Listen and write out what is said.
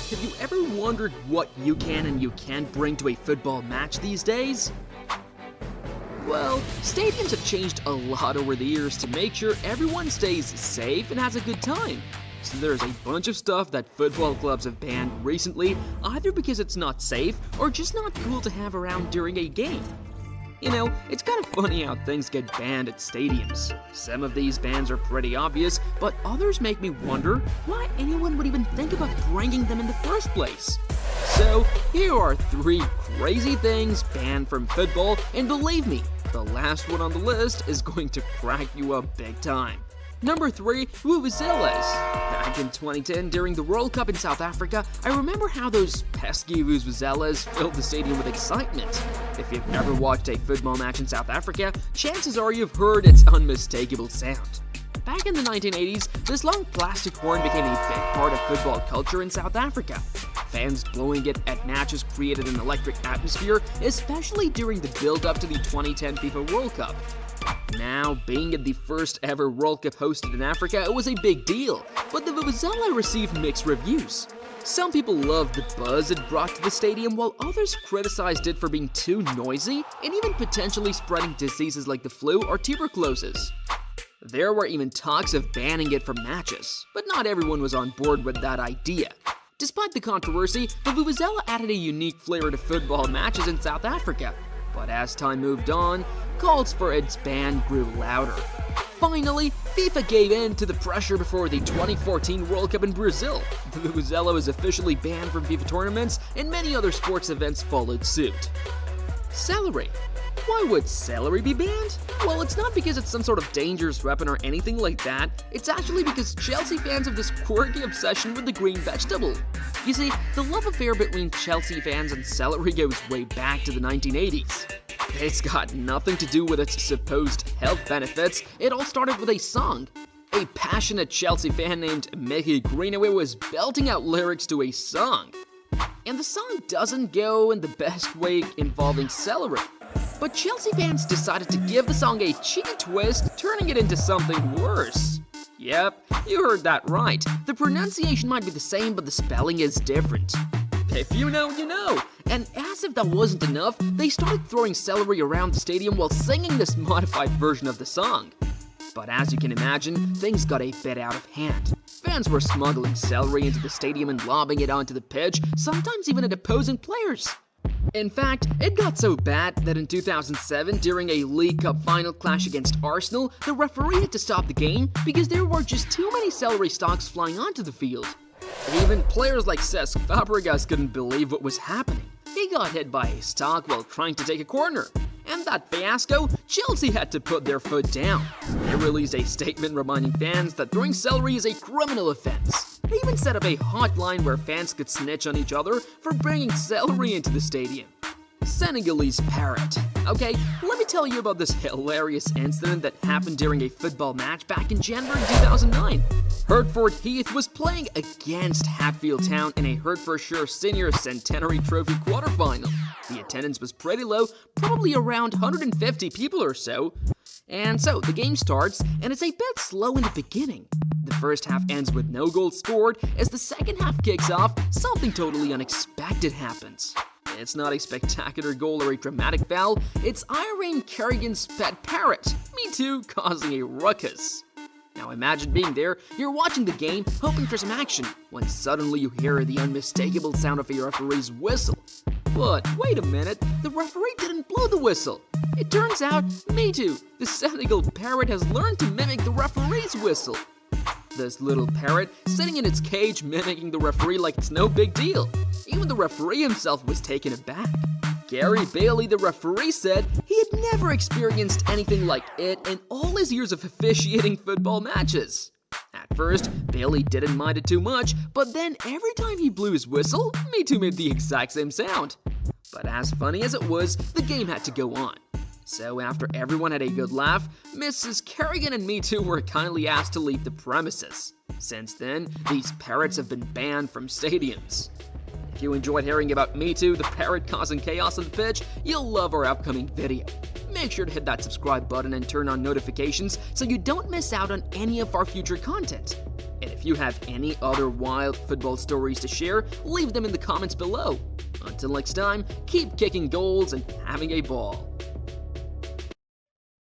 Have you ever wondered what you can and you can't bring to a football match these days? Well, stadiums have changed a lot over the years to make sure everyone stays safe and has a good time. So there's a bunch of stuff that football clubs have banned recently, either because it's not safe or just not cool to have around during a game. You know, it's kind of funny how things get banned at stadiums. Some of these bans are pretty obvious, but others make me wonder why anyone would even think about bringing them in the first place. So, here are 3 crazy things banned from football, and believe me, the last one on the list is going to crack you up big time. Number 3, Vuvuzelas. Back in 2010, during the World Cup in South Africa, I remember how those pesky Vuvuzelas filled the stadium with excitement. If you've never watched a football match in South Africa, chances are you've heard its unmistakable sound. Back in the 1980s, this long plastic horn became a big part of football culture in South Africa. Fans blowing it at matches created an electric atmosphere, especially during the build-up to the 2010 FIFA World Cup. Now, being at the first ever World Cup hosted in Africa, it was a big deal, but the Vuvuzela received mixed reviews. Some people loved the buzz it brought to the stadium, while others criticized it for being too noisy and even potentially spreading diseases like the flu or tuberculosis. There were even talks of banning it from matches, but not everyone was on board with that idea. Despite the controversy, the Vuvuzela added a unique flavor to football matches in South Africa. But as time moved on, calls for its ban grew louder. Finally, FIFA gave in to the pressure before the 2014 World Cup in Brazil. The Vuvuzela was officially banned from FIFA tournaments, and many other sports events followed suit. Celery. Why would celery be banned? Well, it's not because it's some sort of dangerous weapon or anything like that. It's actually because Chelsea fans have this quirky obsession with the green vegetable. You see, the love affair between Chelsea fans and celery goes way back to the 1980s. It's got nothing to do with its supposed health benefits. It all started with a song. A passionate Chelsea fan named Mickey Greenaway was belting out lyrics to a song. And the song doesn't go in the best way involving celery. But Chelsea fans decided to give the song a cheeky twist, turning it into something worse. Yep, you heard that right. The pronunciation might be the same, but the spelling is different. If you know, you know. And as if that wasn't enough, they started throwing celery around the stadium while singing this modified version of the song. But as you can imagine, things got a bit out of hand. Fans were smuggling celery into the stadium and lobbing it onto the pitch, sometimes even at opposing players. In fact, it got so bad that in 2007, during a League Cup final clash against Arsenal, the referee had to stop the game because there were just too many celery stalks flying onto the field. Even players like Cesc Fabregas couldn't believe what was happening. He got hit by a stalk while trying to take a corner. And that fiasco, Chelsea had to put their foot down. They released a statement reminding fans that throwing celery is a criminal offense. They even set up a hotline where fans could snitch on each other for bringing celery into the stadium. Senegalese Parrot. Okay, let me tell you about this hilarious incident that happened during a football match back in January 2009. Hertford Heath was playing against Hatfield Town in a Hertfordshire Senior Centenary Trophy quarterfinal. The attendance was pretty low, probably around 150 people or so. And so the game starts, and it's a bit slow in the beginning. The first half ends with no goals scored. As the second half kicks off, something totally unexpected happens. It's not a spectacular goal or a dramatic foul, it's Irene Kerrigan's pet parrot, Me Too, causing a ruckus. Now imagine being there, you're watching the game, hoping for some action, when suddenly you hear the unmistakable sound of a referee's whistle. But wait a minute, the referee didn't blow the whistle. It turns out, Me Too, the Senegal parrot, has learned to mimic the referee's whistle. This little parrot sitting in its cage mimicking the referee like it's no big deal. Even the referee himself was taken aback. Gary Bailey, the referee, said he had never experienced anything like it in all his years of officiating football matches. At first, Bailey didn't mind it too much, but then every time he blew his whistle, Me Too made the exact same sound. But as funny as it was, the game had to go on. So after everyone had a good laugh, Mrs. Kerrigan and Me Too were kindly asked to leave the premises. Since then, these parrots have been banned from stadiums. If you enjoyed hearing about Me Too, the parrot causing chaos on the pitch, you'll love our upcoming video. Make sure to hit that subscribe button and turn on notifications so you don't miss out on any of our future content. And if you have any other wild football stories to share, leave them in the comments below. Until next time, keep kicking goals and having a ball.